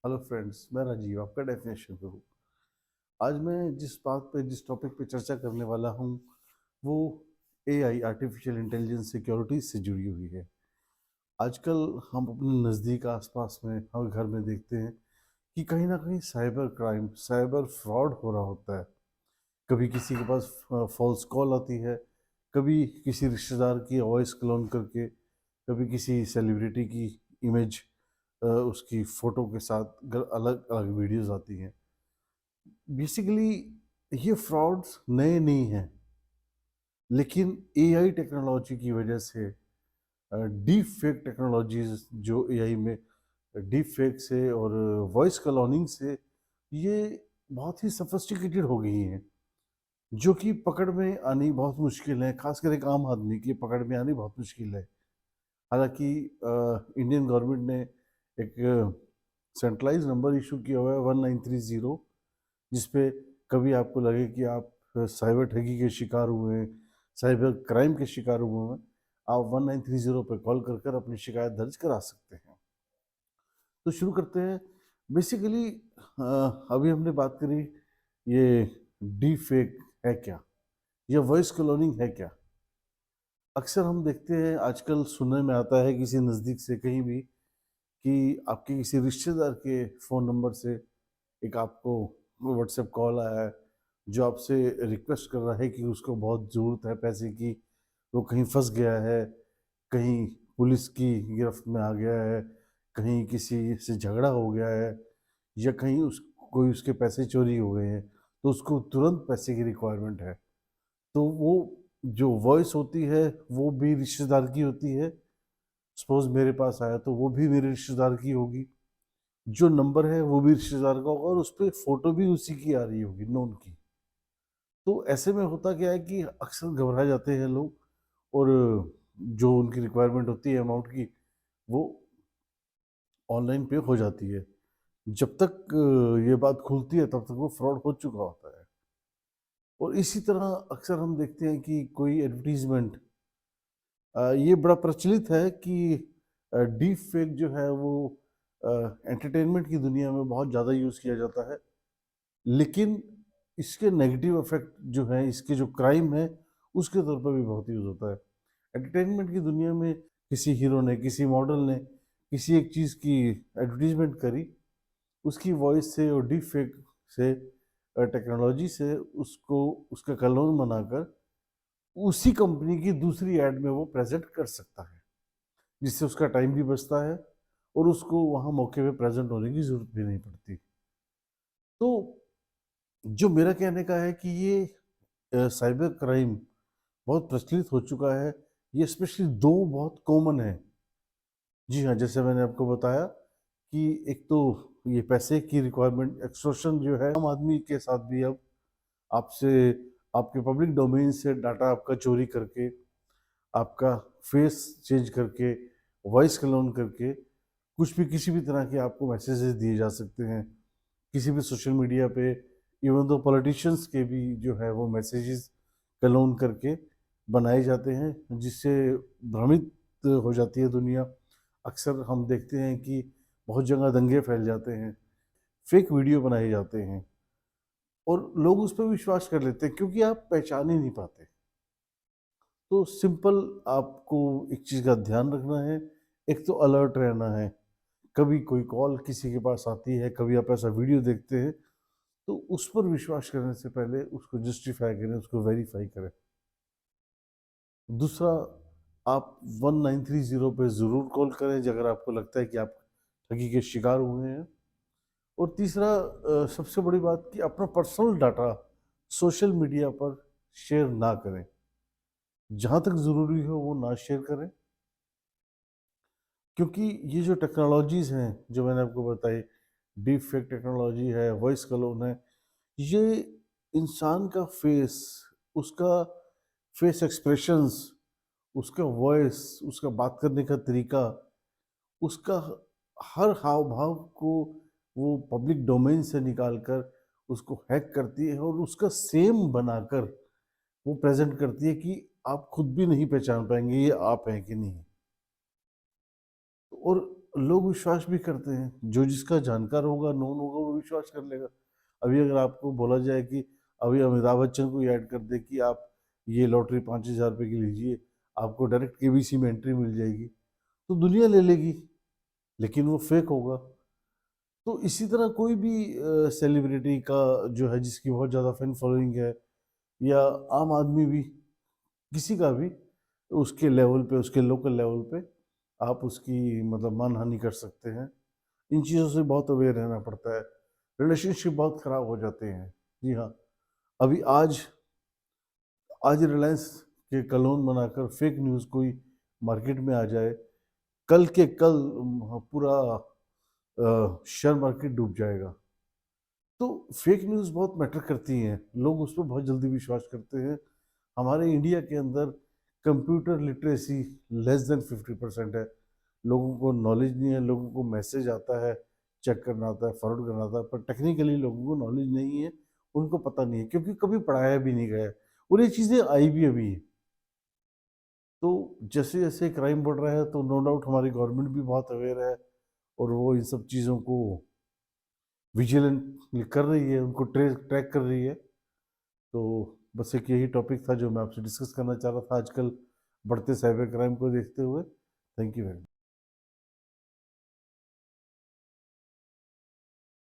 Hello friends, मैं राजीव आपका definition पे हूँ। आज मैं जिस टॉपिक पे चर्चा करने वाला हूँ वो एआई, आर्टिफिशियल इंटेलिजेंस, सिक्योरिटी से जुड़ी हुई है। आजकल हम अपने नज़दीक आसपास में हर घर में देखते हैं कि कहीं ना कहीं साइबर क्राइम, साइबर फ्रॉड हो रहा होता है। कभी किसी के पास फॉल्स कॉल आती है, कभी किसी रिश्तेदार की वॉइस क्लोन करके, कभी किसी सेलिब्रिटी की इमेज, उसकी फ़ोटो के साथ अलग अलग वीडियोस आती हैं। बेसिकली ये फ्रॉड्स नए नहीं हैं, लेकिन एआई टेक्नोलॉजी की वजह से, डीप फेक टेक्नोलॉजीज जो एआई में डीप फेक से और वॉइस क्लोनिंग से, ये बहुत ही सफिस्टिकेटेड हो गई हैं, जो कि पकड़ में आनी बहुत मुश्किल है। खासकर एक आम आदमी की पकड़ में आनी बहुत मुश्किल है। हालांकि इंडियन गवर्नमेंट ने एक सेंट्रलाइज नंबर इशू किया हुआ है 1930, जिसपे कभी आपको लगे कि आप साइबर ठगी के शिकार हुए हैं, साइबर क्राइम के शिकार हुए हैं, आप 1930 पे कॉल कर कर अपनी शिकायत दर्ज करा सकते हैं। तो शुरू करते हैं। बेसिकली अभी हमने बात करी, ये डीप फेक है क्या, या वॉइस क्लोनिंग है क्या। अक्सर हम देखते हैं, आजकल सुनने में आता है किसी नज़दीक से कहीं भी, कि आपके किसी रिश्तेदार के फ़ोन नंबर से एक आपको व्हाट्सएप कॉल आया है, जो आपसे रिक्वेस्ट कर रहा है कि उसको बहुत ज़रूरत है पैसे की, वो कहीं फंस गया है, कहीं पुलिस की गिरफ्त में आ गया है, कहीं किसी से झगड़ा हो गया है, या कहीं कोई उसके पैसे चोरी हो गए हैं, तो उसको तुरंत पैसे की रिक्वायरमेंट है। तो वो जो वॉइस होती है वो भी रिश्तेदार की होती है। सपोज मेरे पास आया तो वो भी मेरे रिश्तेदार की होगी, जो नंबर है वो भी रिश्तेदार का होगा, और उस पर फोटो भी उसी की आ रही होगी, नोन की। तो ऐसे में होता क्या है कि अक्सर घबरा जाते हैं लोग, और जो उनकी रिक्वायरमेंट होती है अमाउंट की, वो ऑनलाइन पे हो जाती है। जब तक ये बात खुलती है तब तक वो फ्रॉड हो चुका होता है। और इसी तरह अक्सर हम देखते हैं कि कोई एडवर्टीजमेंट, ये बड़ा प्रचलित है कि डीप फेक जो है वो एंटरटेनमेंट की दुनिया में बहुत ज़्यादा यूज़ किया जाता है, लेकिन इसके नेगेटिव इफेक्ट जो है, इसके जो क्राइम है, उसके तौर पर भी बहुत यूज़ होता है। एंटरटेनमेंट की दुनिया में किसी हीरो ने, किसी मॉडल ने किसी एक चीज़ की एडवर्टीजमेंट करी, उसकी वॉइस से और डीप फेक से, टेक्नोलॉजी से उसको, उसका क्लोन बनाकर उसी कंपनी की दूसरी एड में वो प्रेजेंट कर सकता है, जिससे उसका टाइम भी बचता है और उसको वहाँ मौके पे प्रेजेंट होने की ज़रूरत भी नहीं पड़ती। तो जो मेरा कहने का है कि ये साइबर क्राइम बहुत प्रचलित हो चुका है। ये स्पेशली दो बहुत कॉमन है। जी हाँ, जैसे मैंने आपको बताया कि एक तो ये पैसे की रिक्वायरमेंट, एक्सटॉर्शन जो है, आम आदमी के साथ भी अब आपसे, आपके पब्लिक डोमेन से डाटा आपका चोरी करके, आपका फेस चेंज करके, वॉइस क्लोन करके, कुछ भी किसी भी तरह के आपको मैसेजेस दिए जा सकते हैं किसी भी सोशल मीडिया पे। इवन दो पॉलिटिशियंस के भी जो है वो मैसेजेस क्लोन करके बनाए जाते हैं, जिससे भ्रमित हो जाती है दुनिया। अक्सर हम देखते हैं कि बहुत जगह दंगे फैल जाते हैं, फेक वीडियो बनाए जाते हैं, और लोग उस पर विश्वास कर लेते हैं क्योंकि आप पहचान ही नहीं पाते। तो सिंपल आपको एक चीज़ का ध्यान रखना है, एक तो अलर्ट रहना है। कभी कोई कॉल किसी के पास आती है, कभी आप ऐसा वीडियो देखते हैं, तो उस पर विश्वास करने से पहले उसको जस्टिफाई करें, उसको वेरीफाई करें। दूसरा, आप 1930 पे ज़रूर कॉल करें अगर आपको लगता है कि आप ठगी के शिकार हुए हैं। और तीसरा, सबसे बड़ी बात कि अपना पर्सनल डाटा सोशल मीडिया पर शेयर ना करें। जहाँ तक ज़रूरी हो वो ना शेयर करें, क्योंकि ये जो टेक्नोलॉजीज़ हैं जो मैंने आपको बताई, डीप फेक टेक्नोलॉजी है, वॉइस क्लोन है, ये इंसान का फेस, उसका फेस एक्सप्रेशंस, उसका वॉइस, उसका बात करने का तरीका, उसका हर हाव भाव को वो पब्लिक डोमेन से निकाल कर उसको हैक करती है, और उसका सेम बनाकर वो प्रेजेंट करती है कि आप खुद भी नहीं पहचान पाएंगे ये आप हैं कि नहीं। और लोग विश्वास भी करते हैं, जो जिसका जानकार होगा, नोन होगा, वो विश्वास कर लेगा। अभी अगर आपको बोला जाए कि अभी अमिताभ बच्चन को ऐड कर दे कि आप ये लॉटरी 5,000 रुपये की लीजिए, आपको डायरेक्ट केबीसी में एंट्री मिल जाएगी, तो दुनिया ले लेगी, लेकिन वो फेक होगा। तो इसी तरह कोई भी सेलिब्रिटी का जो है, जिसकी बहुत ज़्यादा फैन फॉलोइंग है, या आम आदमी भी, किसी का भी, उसके लेवल पे, उसके लोकल लेवल पे आप उसकी मतलब मानहानि कर सकते हैं। इन चीज़ों से बहुत अवेयर रहना पड़ता है। रिलेशनशिप बहुत ख़राब हो जाते हैं। जी हाँ, अभी आज आज रिलायंस के क्लोन बनाकर फेक न्यूज़ कोई मार्केट में आ जाए, कल के कल पूरा शेयर मार्केट डूब जाएगा। तो फेक न्यूज़ बहुत मैटर करती हैं, लोग उस पर बहुत जल्दी विश्वास करते हैं। हमारे इंडिया के अंदर कंप्यूटर लिटरेसी लेस देन 50% है। लोगों को नॉलेज नहीं है, लोगों को मैसेज आता है, चेक करना आता है, फॉरवर्ड करना आता है, पर टेक्निकली लोगों को नॉलेज नहीं है, उनको पता नहीं है, क्योंकि कभी पढ़ाया भी नहीं गया है और ये चीज़ें आई भी अभी हैं। तो जैसे जैसे क्राइम बढ़ रहा है, तो नो डाउट हमारी गवर्नमेंट भी बहुत अवेयर है, और वो इन सब चीज़ों को विजिलेंट कर रही है, उनको ट्रैक कर रही है। तो बस एक यही टॉपिक था जो मैं आपसे डिस्कस करना चाह रहा था आजकल बढ़ते साइबर क्राइम को देखते हुए। Thank you very much.